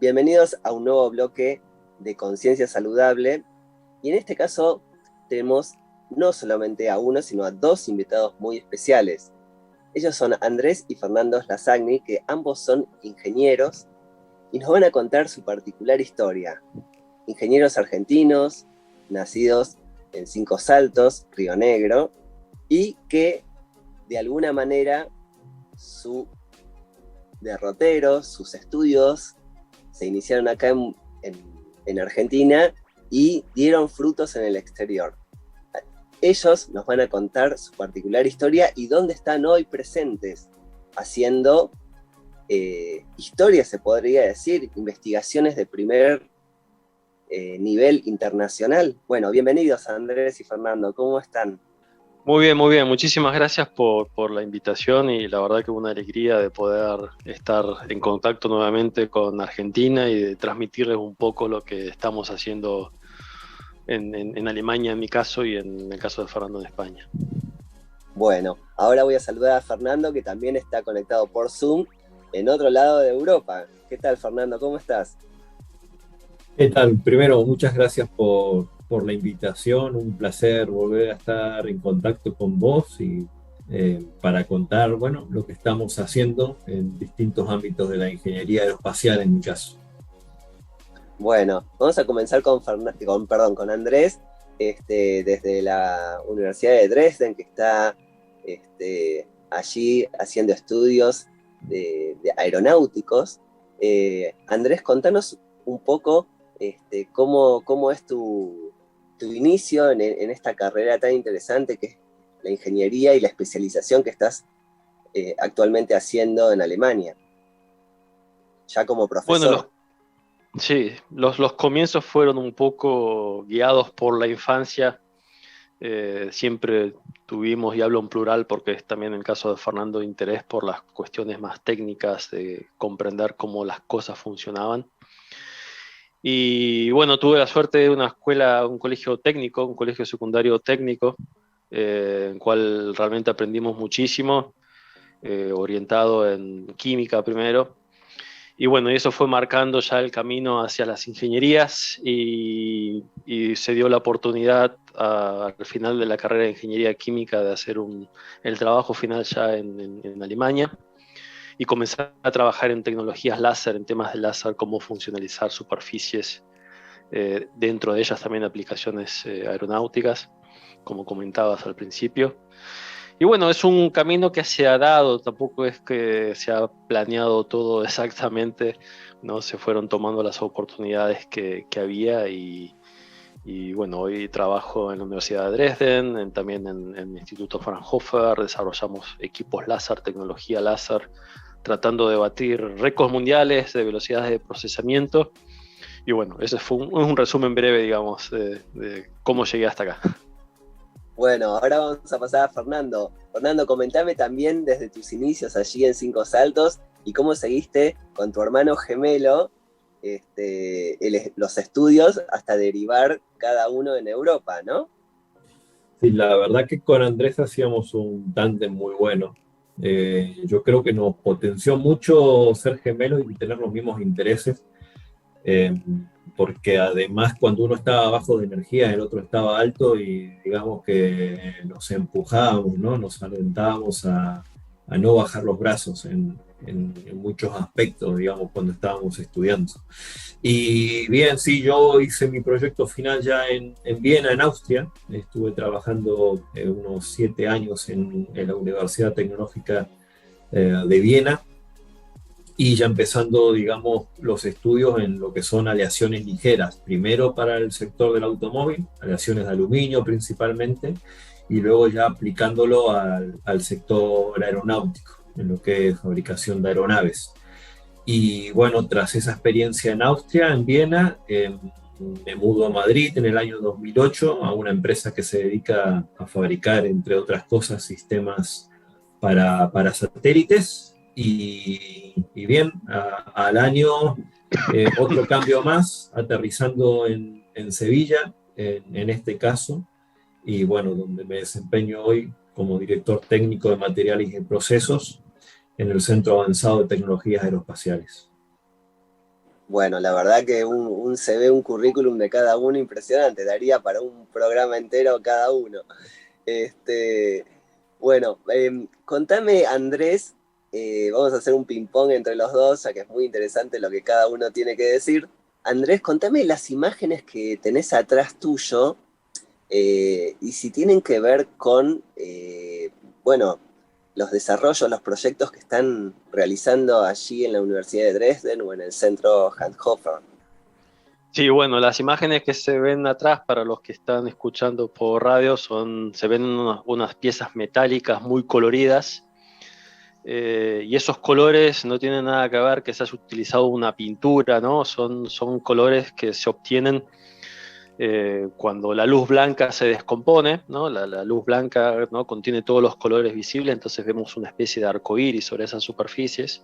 Bienvenidos a un nuevo bloque de Conciencia Saludable. Y en este caso tenemos no solamente a uno, sino a dos invitados muy especiales. Ellos son Andrés y Fernando Lasagni, que ambos son ingenieros y nos van a contar su particular historia. Ingenieros argentinos, nacidos en Cinco Saltos, Río Negro, y que de alguna manera su derrotero, sus estudios se iniciaron acá en Argentina y dieron frutos en el exterior. Ellos nos van a contar su particular historia y dónde están hoy presentes, haciendo historia, se podría decir, investigaciones de primer nivel internacional. Bueno, bienvenidos Andrés y Fernando, ¿cómo están? Muy bien, muchísimas gracias por la invitación y la verdad que una alegría de poder estar en contacto nuevamente con Argentina y de transmitirles un poco lo que estamos haciendo en Alemania en mi caso y en el caso de Fernando en España. Bueno, ahora voy a saludar a Fernando, que también está conectado por Zoom en otro lado de Europa. ¿Qué tal, Fernando? ¿Cómo estás? ¿Qué tal? Primero, muchas gracias por la invitación. Un placer volver a estar en contacto con vos y para contar, bueno, lo que estamos haciendo en distintos ámbitos de la ingeniería aeroespacial en mi caso. Bueno, vamos a comenzar con Andrés, desde la Universidad de Dresden, que está allí haciendo estudios de aeronáuticos. Andrés, contanos un poco cómo es tu inicio en esta carrera tan interesante que es la ingeniería y la especialización que estás actualmente haciendo en Alemania, ya como profesor. Bueno, sí, los comienzos fueron un poco guiados por la infancia. Siempre tuvimos, y hablo en plural porque es también el caso de Fernando, interés por las cuestiones más técnicas de comprender cómo las cosas funcionaban. Y bueno, tuve la suerte de una escuela, un colegio técnico, un colegio secundario técnico, en el cual realmente aprendimos muchísimo, orientado en química primero. Y bueno, y eso fue marcando ya el camino hacia las ingenierías y se dio la oportunidad al final de la carrera de ingeniería química de hacer el trabajo final ya en Alemania y comenzar a trabajar en tecnologías láser, en temas de láser, cómo funcionalizar superficies, dentro de ellas también aplicaciones aeronáuticas, como comentabas al principio. Y bueno, es un camino que se ha dado, tampoco es que se ha planeado todo exactamente, ¿no? Se fueron tomando las oportunidades que había y bueno, hoy trabajo en la Universidad de Dresden, también en el Instituto Fraunhofer, desarrollamos equipos láser, tecnología láser, tratando de batir récords mundiales de velocidades de procesamiento. Y bueno, ese fue un resumen breve, digamos, de cómo llegué hasta acá. Bueno, ahora vamos a pasar a Fernando. Fernando, comentame también desde tus inicios allí en Cinco Saltos y cómo seguiste con tu hermano gemelo los estudios hasta derivar cada uno en Europa, ¿no? Sí, la verdad que con Andrés hacíamos un tándem muy bueno. Yo creo que nos potenció mucho ser gemelos y tener los mismos intereses. eh, Porque además cuando uno estaba bajo de energía, el otro estaba alto y digamos que nos empujábamos, ¿no? Nos alentábamos a no bajar los brazos en muchos aspectos, digamos, cuando estábamos estudiando. Y bien, sí, yo hice mi proyecto final ya en Viena, en Austria. Estuve trabajando unos 7 años en la Universidad Tecnológica de Viena y ya empezando, digamos, los estudios en lo que son aleaciones ligeras, primero para el sector del automóvil, aleaciones de aluminio principalmente, y luego ya aplicándolo al sector aeronáutico, en lo que es fabricación de aeronaves. Y bueno, tras esa experiencia en Austria, en Viena, me mudo a Madrid en el año 2008 a una empresa que se dedica a fabricar, entre otras cosas, sistemas para satélites. Y bien, al año otro cambio más, aterrizando en Sevilla, en este caso, y bueno, donde me desempeño hoy como director técnico de materiales y procesos en el Centro Avanzado de Tecnologías Aeroespaciales. Bueno, la verdad que un CV, un currículum de cada uno impresionante, daría para un programa entero cada uno. Este, bueno, contame, Andrés, vamos a hacer un ping-pong entre los dos, ya que es muy interesante lo que cada uno tiene que decir. Andrés, contame las imágenes que tenés atrás tuyo, y si tienen que ver con, bueno, los desarrollos, los proyectos que están realizando allí en la Universidad de Dresden o en el centro Handhofer. Sí, bueno, las imágenes que se ven atrás para los que están escuchando por radio se ven unas piezas metálicas muy coloridas, y esos colores no tienen nada que ver que se haya utilizado una pintura, ¿no? Son colores que se obtienen cuando la luz blanca se descompone, ¿no? La luz blanca, ¿no?, contiene todos los colores visibles, entonces vemos una especie de arcoíris sobre esas superficies.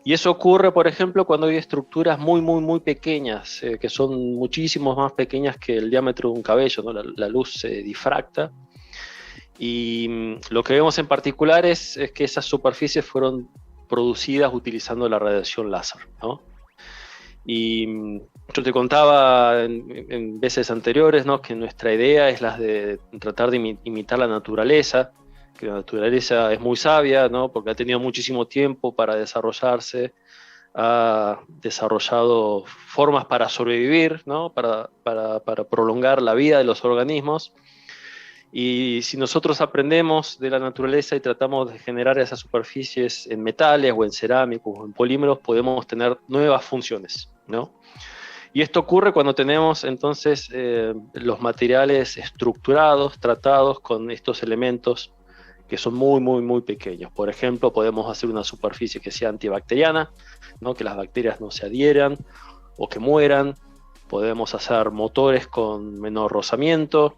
Y eso ocurre, por ejemplo, cuando hay estructuras muy, muy, muy pequeñas, que son muchísimo más pequeñas que el diámetro de un cabello, ¿no? La luz se difracta. Y lo que vemos en particular es que esas superficies fueron producidas utilizando la radiación láser, ¿no? Y yo te contaba en veces anteriores, ¿no?, que nuestra idea es la de tratar de imitar la naturaleza, que la naturaleza es muy sabia, ¿no?, porque ha tenido muchísimo tiempo para desarrollarse, ha desarrollado formas para sobrevivir, ¿no?, para prolongar la vida de los organismos. Y si nosotros aprendemos de la naturaleza y tratamos de generar esas superficies en metales o en cerámicos o en polímeros, podemos tener nuevas funciones, ¿no? Y esto ocurre cuando tenemos entonces los materiales estructurados, tratados con estos elementos que son muy, muy, muy pequeños. Por ejemplo, podemos hacer una superficie que sea antibacteriana, ¿no?, que las bacterias no se adhieran o que mueran. Podemos hacer motores con menor rozamiento.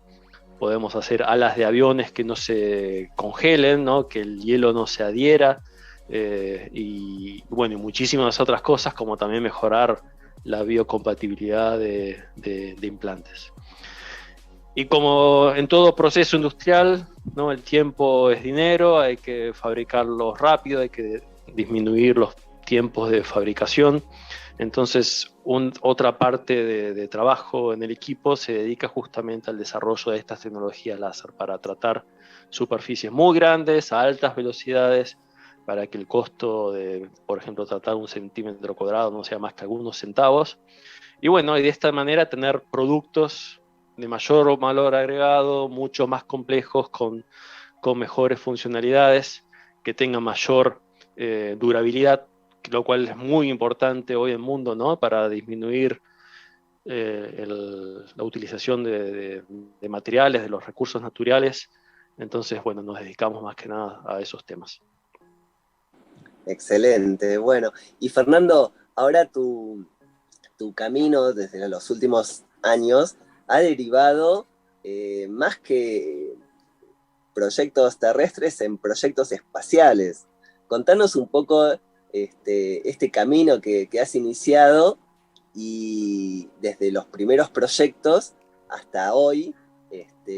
Podemos hacer alas de aviones que no se congelen, ¿no?, que el hielo no se adhiera, y bueno, y muchísimas otras cosas, como también mejorar la biocompatibilidad de implantes. Y como en todo proceso industrial, ¿no?, el tiempo es dinero, hay que fabricarlo rápido, hay que disminuir los tiempos de fabricación. Entonces, otra parte de trabajo en el equipo se dedica justamente al desarrollo de estas tecnologías láser para tratar superficies muy grandes a altas velocidades, para que el costo de, por ejemplo, tratar 1 centímetro cuadrado no sea más que algunos centavos. Y bueno, y de esta manera tener productos de mayor valor agregado, mucho más complejos, con mejores funcionalidades, que tengan mayor durabilidad, lo cual es muy importante hoy en el mundo, ¿no?, para disminuir la utilización de materiales, de los recursos naturales. Entonces, bueno, nos dedicamos más que nada a esos temas. Excelente, bueno. Y Fernando, ahora tu camino desde los últimos años ha derivado, más que proyectos terrestres, en proyectos espaciales. Contanos un poco este camino que has iniciado, y desde los primeros proyectos hasta hoy,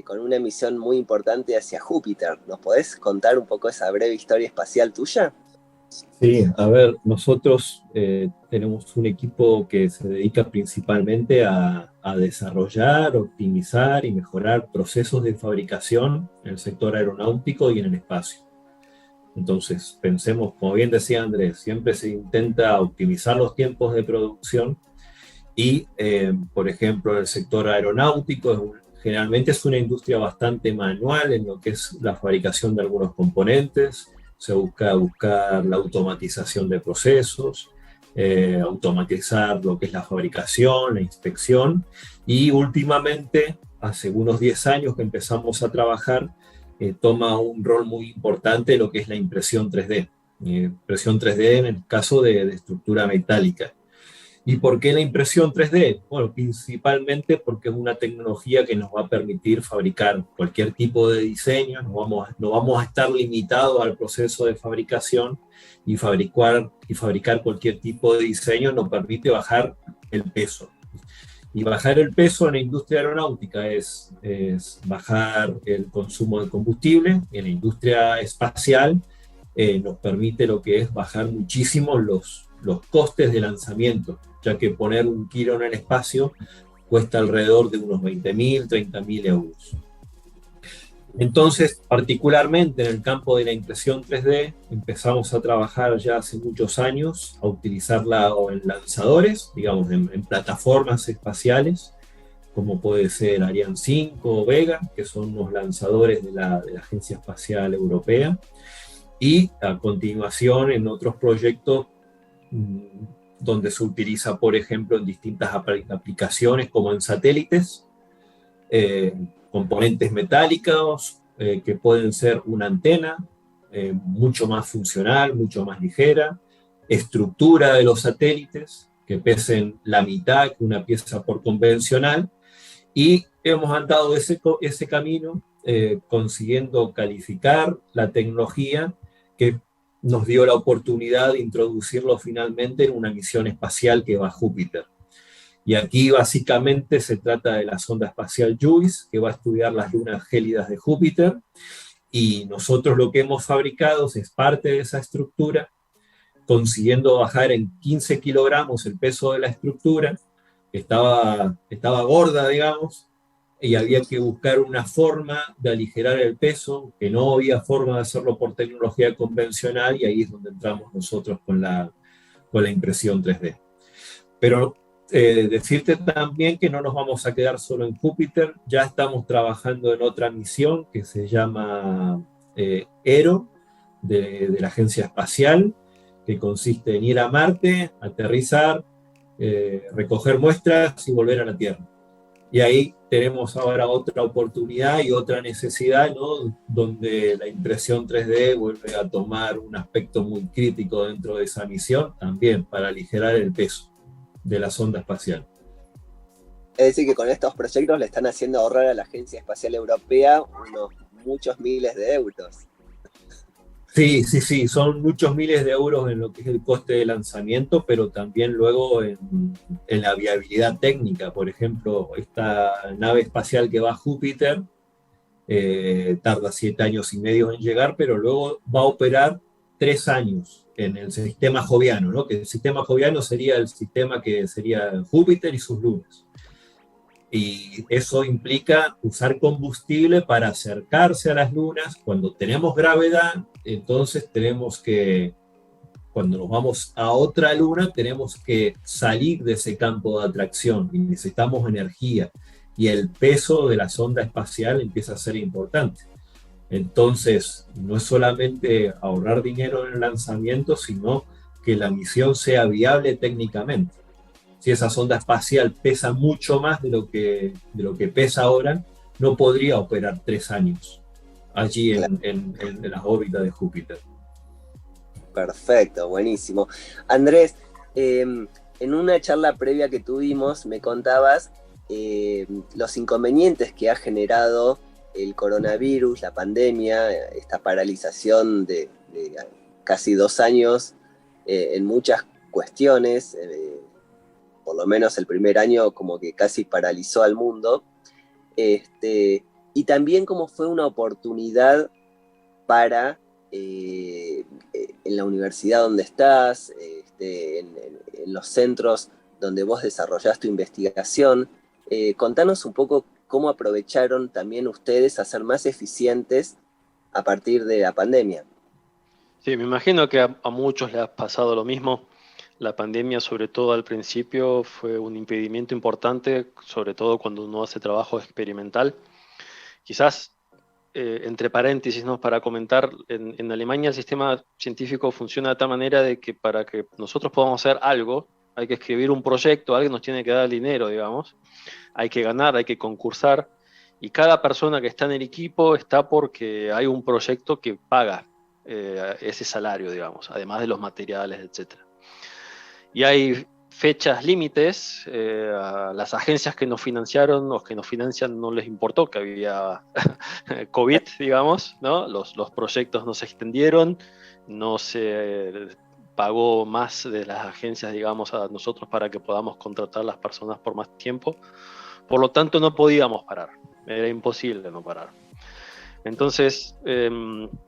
con una misión muy importante hacia Júpiter. ¿Nos podés contar un poco esa breve historia espacial tuya? Sí, a ver, nosotros tenemos un equipo que se dedica principalmente a desarrollar, optimizar y mejorar procesos de fabricación en el sector aeronáutico y en el espacio. Entonces, pensemos, como bien decía Andrés, siempre se intenta optimizar los tiempos de producción y, por ejemplo, el sector aeronáutico generalmente es una industria bastante manual en lo que es la fabricación de algunos componentes. Se busca buscar la automatización de procesos, automatizar lo que es la fabricación, la inspección, y últimamente, hace unos 10 años que empezamos a trabajar, toma un rol muy importante lo que es la impresión 3D. Impresión 3D en el caso de estructura metálica. ¿Y por qué la impresión 3D? Bueno, principalmente porque es una tecnología que nos va a permitir fabricar cualquier tipo de diseño, no vamos a estar limitados al proceso de fabricación, y fabricar cualquier tipo de diseño nos permite bajar el peso. Y bajar el peso en la industria aeronáutica es bajar el consumo de combustible. En la industria espacial nos permite lo que es bajar muchísimo los costes de lanzamiento, ya que poner un Quirón en el espacio cuesta alrededor de unos 20.000, 30.000 euros. Entonces, particularmente en el campo de la impresión 3D, empezamos a trabajar ya hace muchos años, a utilizarla en lanzadores, digamos, en plataformas espaciales, como puede ser Ariane 5 o Vega, que son los lanzadores de la Agencia Espacial Europea, y a continuación en otros proyectos donde se utiliza, por ejemplo, en distintas aplicaciones, como en satélites, componentes metálicos que pueden ser una antena mucho más funcional, mucho más ligera, estructura de los satélites que pesen la mitad que una pieza por convencional, y hemos andado ese camino consiguiendo calificar la tecnología que nos dio la oportunidad de introducirlo finalmente en una misión espacial que va a Júpiter. Y aquí básicamente se trata de la sonda espacial JUICE, que va a estudiar las lunas gélidas de Júpiter, y nosotros lo que hemos fabricado es parte de esa estructura, consiguiendo bajar en 15 kilogramos el peso de la estructura. Estaba gorda, digamos, y había que buscar una forma de aligerar el peso, que no había forma de hacerlo por tecnología convencional, y ahí es donde entramos nosotros con la impresión 3D. Pero decirte también que no nos vamos a quedar solo en Júpiter, ya estamos trabajando en otra misión que se llama ERO, de la Agencia Espacial, que consiste en ir a Marte, aterrizar, recoger muestras y volver a la Tierra. Y ahí tenemos ahora otra oportunidad y otra necesidad, ¿no? Donde la impresión 3D vuelve a tomar un aspecto muy crítico dentro de esa misión, también para aligerar el peso de la sonda espacial. Es decir, que con estos proyectos le están haciendo ahorrar a la Agencia Espacial Europea muchos miles de euros. Sí, son muchos miles de euros en lo que es el coste de lanzamiento, pero también luego en la viabilidad técnica. Por ejemplo, esta nave espacial que va a Júpiter tarda 7 años y medio en llegar, pero luego va a operar 3 años en el sistema joviano, ¿no? Que el sistema joviano sería el sistema que sería Júpiter y sus lunas. Y eso implica usar combustible para acercarse a las lunas. Cuando tenemos gravedad, entonces cuando nos vamos a otra luna, tenemos que salir de ese campo de atracción y necesitamos energía. Y el peso de la sonda espacial empieza a ser importante. Entonces, no es solamente ahorrar dinero en el lanzamiento, sino que la misión sea viable técnicamente. Si esa sonda espacial pesa mucho más de lo que pesa ahora, no podría operar 3 años allí en las órbitas de Júpiter. Perfecto, buenísimo. Andrés, en una charla previa que tuvimos me contabas los inconvenientes que ha generado el coronavirus, la pandemia, esta paralización de casi 2 años en muchas cuestiones. Por lo menos el primer año como que casi paralizó al mundo, y también como fue una oportunidad para, en la universidad donde estás, en los centros donde vos desarrollás tu investigación, contanos un poco cómo aprovecharon también ustedes a ser más eficientes a partir de la pandemia. Sí, me imagino que a muchos les ha pasado lo mismo. La pandemia, sobre todo al principio, fue un impedimento importante, sobre todo cuando uno hace trabajo experimental. Quizás, entre paréntesis, ¿no?, para comentar, en Alemania el sistema científico funciona de tal manera de que para que nosotros podamos hacer algo, hay que escribir un proyecto, alguien nos tiene que dar dinero, digamos, hay que ganar, hay que concursar, y cada persona que está en el equipo está porque hay un proyecto que paga ese salario, digamos, además de los materiales, etcétera. Y hay fechas límites, a las agencias que nos financiaron o que nos financian no les importó que había COVID, digamos, ¿no? Los proyectos no se extendieron, no se pagó más de las agencias, digamos, a nosotros para que podamos contratar a las personas por más tiempo. Por lo tanto, no podíamos parar, era imposible no parar. Entonces,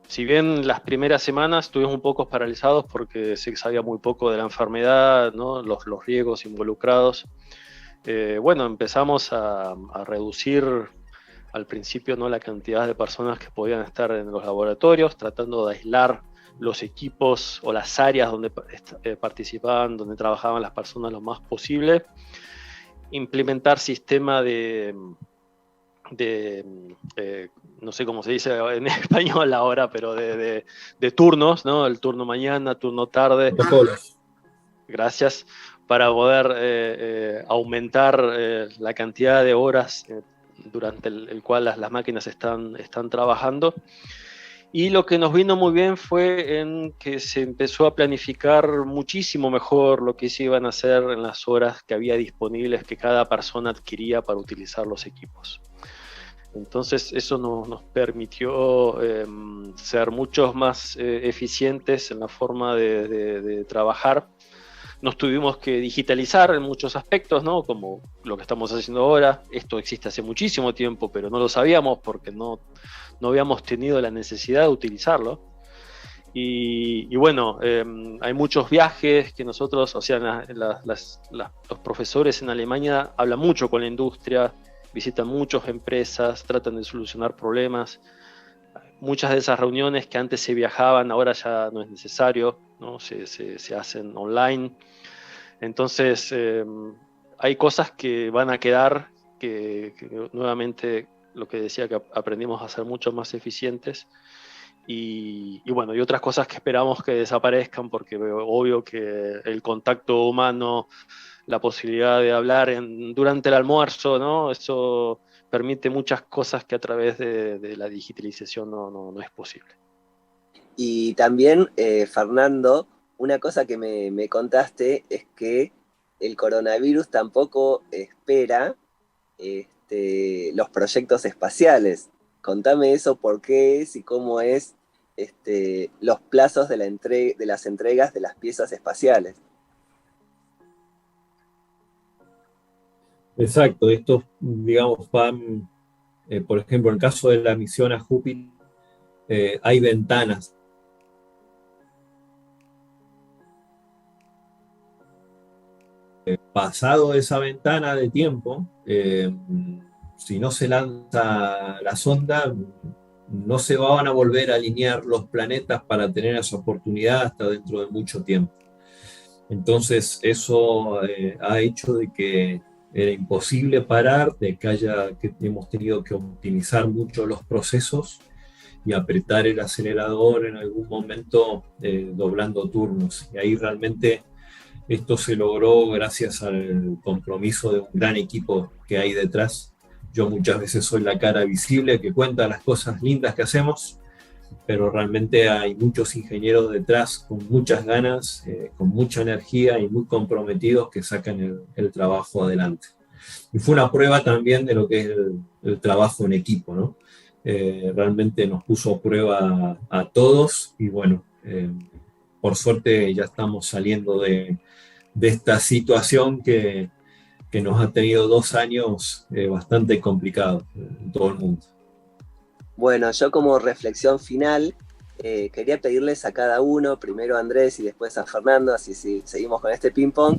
si bien las primeras semanas estuvimos un poco paralizados porque se sabía muy poco de la enfermedad, ¿no? los riesgos involucrados, bueno, empezamos a reducir al principio, ¿no?, la cantidad de personas que podían estar en los laboratorios, tratando de aislar los equipos o las áreas donde participaban, donde trabajaban las personas lo más posible, implementar sistema no sé cómo se dice en español ahora, pero de turnos, ¿no? El turno mañana, turno tarde. Protocolos. Gracias. Para poder aumentar la cantidad de horas durante el cual las máquinas están trabajando. Y lo que nos vino muy bien fue en que se empezó a planificar muchísimo mejor lo que se iban a hacer en las horas que había disponibles que cada persona adquiría para utilizar los equipos. Entonces eso nos permitió ser muchos más eficientes en la forma de trabajar. Nos tuvimos que digitalizar en muchos aspectos, ¿no? Como lo que estamos haciendo ahora. Esto existe hace muchísimo tiempo, pero no lo sabíamos porque no habíamos tenido la necesidad de utilizarlo. Y bueno, hay muchos viajes que nosotros, o sea, los profesores en Alemania hablan mucho con la industria, visitan muchas empresas, tratan de solucionar problemas. Muchas de esas reuniones que antes se viajaban, ahora ya no es necesario, ¿no? Se hacen online. Entonces, hay cosas que van a quedar, que nuevamente lo que decía, que aprendimos a ser mucho más eficientes. Y bueno, y otras cosas que esperamos que desaparezcan, porque obvio que el contacto humano, la posibilidad de hablar durante el almuerzo, ¿no? Eso permite muchas cosas que a través de la digitalización no es posible. Y también, Fernando, una cosa que me contaste es que el coronavirus tampoco espera los proyectos espaciales. Contame eso, por qué es y cómo es los plazos de las entregas de las piezas espaciales. Exacto, estos, digamos, van, por ejemplo, en el caso de la misión a Júpiter, hay ventanas. Pasado esa ventana de tiempo, si no se lanza la sonda, no se van a volver a alinear los planetas para tener esa oportunidad hasta dentro de mucho tiempo. Entonces, eso ha hecho de que era imposible parar, de que hemos tenido que optimizar mucho los procesos y apretar el acelerador en algún momento, doblando turnos. Y ahí realmente esto se logró gracias al compromiso de un gran equipo que hay detrás. Yo muchas veces soy la cara visible que cuenta las cosas lindas que hacemos, pero realmente hay muchos ingenieros detrás con muchas ganas, con mucha energía y muy comprometidos que sacan el trabajo adelante. Y fue una prueba también de lo que es el trabajo en equipo, ¿no? Realmente nos puso a prueba a todos y bueno, por suerte ya estamos saliendo de esta situación que nos ha tenido 2 años bastante complicados en todo el mundo. Bueno, yo como reflexión final quería pedirles a cada uno, primero a Andrés y después a Fernando, así seguimos con este ping-pong,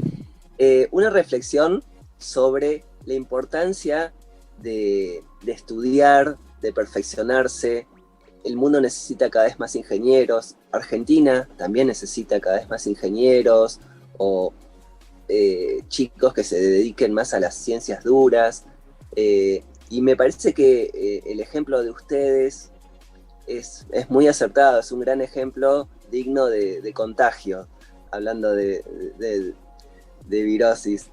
una reflexión sobre la importancia de estudiar, de perfeccionarse. El mundo necesita cada vez más ingenieros. Argentina también necesita cada vez más ingenieros o chicos que se dediquen más a las ciencias duras. Y me parece que el ejemplo de ustedes es muy acertado, es un gran ejemplo digno de contagio, hablando de virosis.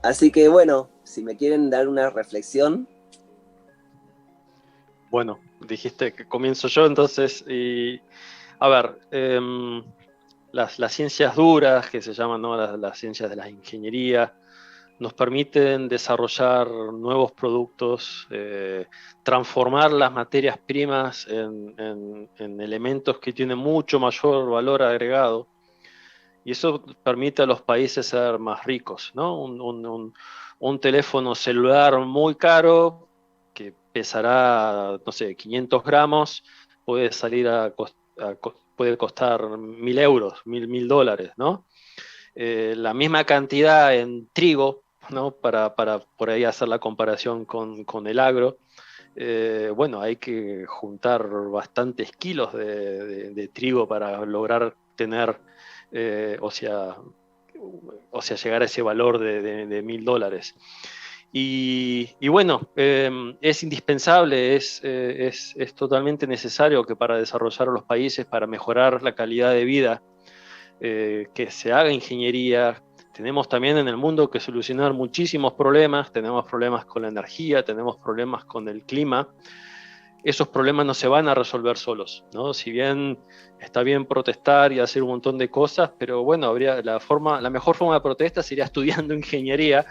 Así que bueno, si me quieren dar una reflexión. Bueno, dijiste que comienzo yo, entonces, a ver, las ciencias duras, que se llaman, ¿no?, las ciencias de la ingeniería, nos permiten desarrollar nuevos productos, transformar las materias primas en elementos que tienen mucho mayor valor agregado, y eso permite a los países ser más ricos, ¿no? Un teléfono celular muy caro que pesará, no sé, 500 gramos, puede salir puede costar 1.000 euros, mil dólares, ¿no? La misma cantidad en trigo, ¿no? Para por ahí hacer la comparación con el agro. Bueno, hay que juntar bastantes kilos de trigo para lograr tener, o sea, llegar a ese valor de 1.000 dólares. Y bueno, es indispensable, es totalmente necesario que para desarrollar los países, para mejorar la calidad de vida, que se haga ingeniería. Tenemos también en el mundo que solucionar muchísimos problemas, tenemos problemas con la energía, tenemos problemas con el clima. Esos problemas no se van a resolver solos, ¿no? Si bien está bien protestar y hacer un montón de cosas, pero bueno, la mejor forma de protesta sería estudiando ingeniería,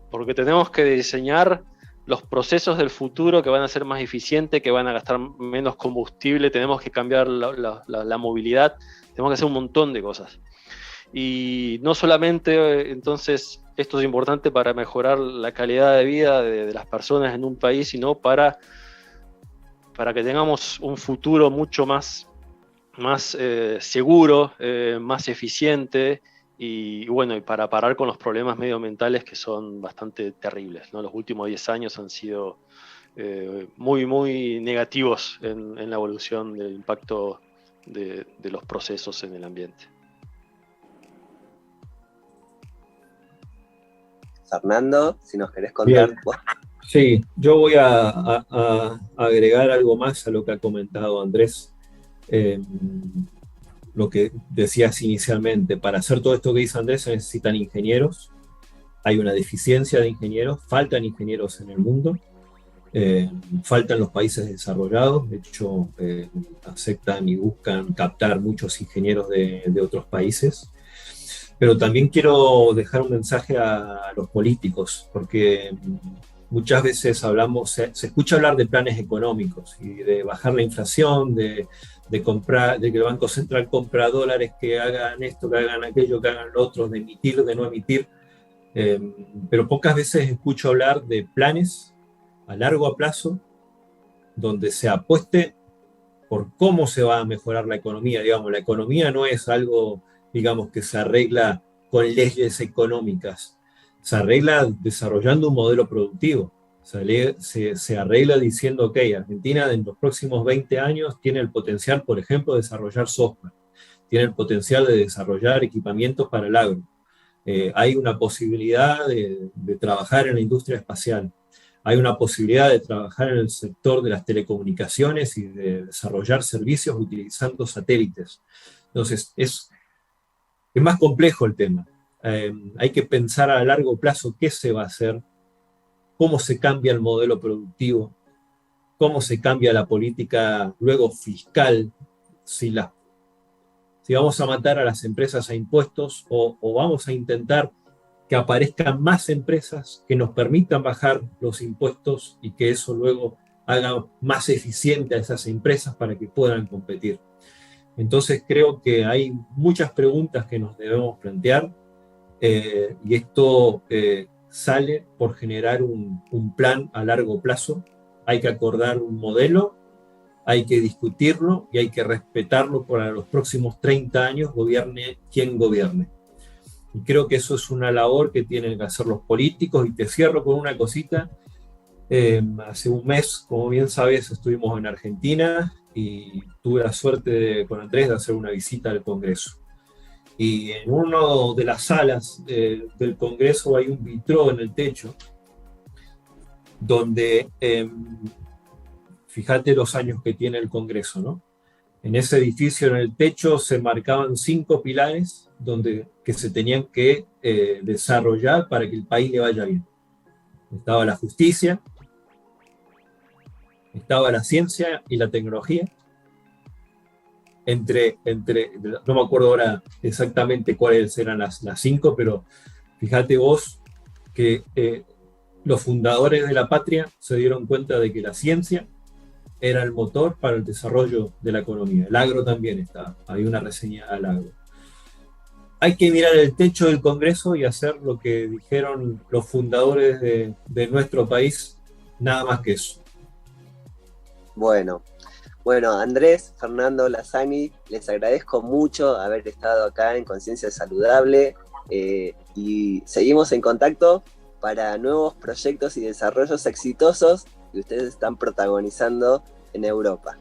porque tenemos que diseñar los procesos del futuro que van a ser más eficientes, que van a gastar menos combustible, tenemos que cambiar la movilidad, tenemos que hacer un montón de cosas. Y no solamente, entonces, esto es importante para mejorar la calidad de vida de las personas en un país, sino para que tengamos un futuro mucho más seguro, más eficiente, y bueno, y para parar con los problemas medioambientales que son bastante terribles, ¿no? Los últimos 10 años han sido muy, muy negativos en la evolución del impacto de los procesos en el ambiente. Fernando, si nos querés contar. Sí, yo voy a agregar algo más a lo que ha comentado Andrés. Lo que decías inicialmente, para hacer todo esto que dice Andrés se necesitan ingenieros, hay una deficiencia de ingenieros, faltan ingenieros en el mundo, faltan los países desarrollados, de hecho aceptan y buscan captar muchos ingenieros de otros países. Pero también quiero dejar un mensaje a los políticos, porque muchas veces se escucha hablar de planes económicos y de bajar la inflación, de comprar, de que el Banco Central compra dólares, que hagan esto, que hagan aquello, que hagan lo otro, de emitir, de no emitir. Pero pocas veces escucho hablar de planes a largo plazo donde se apueste por cómo se va a mejorar la economía. Digamos, la economía no es algo, digamos, que se arregla con leyes económicas, se arregla desarrollando un modelo productivo, se arregla diciendo, ok, Argentina en los próximos 20 años tiene el potencial, por ejemplo, de desarrollar software, tiene el potencial de desarrollar equipamientos para el agro, hay una posibilidad de trabajar en la industria espacial, hay una posibilidad de trabajar en el sector de las telecomunicaciones y de desarrollar servicios utilizando satélites. Entonces, es más complejo el tema. Hay que pensar a largo plazo qué se va a hacer, cómo se cambia el modelo productivo, cómo se cambia la política luego fiscal, si vamos a matar a las empresas a impuestos o vamos a intentar que aparezcan más empresas que nos permitan bajar los impuestos y que eso luego haga más eficiente a esas empresas para que puedan competir. Entonces creo que hay muchas preguntas que nos debemos plantear y esto sale por generar un plan a largo plazo. Hay que acordar un modelo, hay que discutirlo y hay que respetarlo para los próximos 30 años, gobierne quien gobierne. Y creo que eso es una labor que tienen que hacer los políticos. Y te cierro con una cosita. Hace un mes, como bien sabes, estuvimos en Argentina y tuve la suerte con Andrés de hacer una visita al Congreso. Y en una de las salas del Congreso hay un vitró en el techo donde, fíjate los años que tiene el Congreso, ¿no? En ese edificio, en el techo, se marcaban 5 pilares que se tenían que desarrollar para que el país le vaya bien. Estaba la justicia, estaba la ciencia y la tecnología. No me acuerdo ahora exactamente cuáles eran las 5, pero fíjate vos que los fundadores de la patria se dieron cuenta de que la ciencia era el motor para el desarrollo de la economía. El agro también está, hay una reseña al agro. Hay que mirar el techo del Congreso y hacer lo que dijeron los fundadores de nuestro país, nada más que eso. Bueno, bueno, Andrés, Fernando, Lasani, les agradezco mucho haber estado acá en Conciencia Saludable y seguimos en contacto para nuevos proyectos y desarrollos exitosos que ustedes están protagonizando en Europa.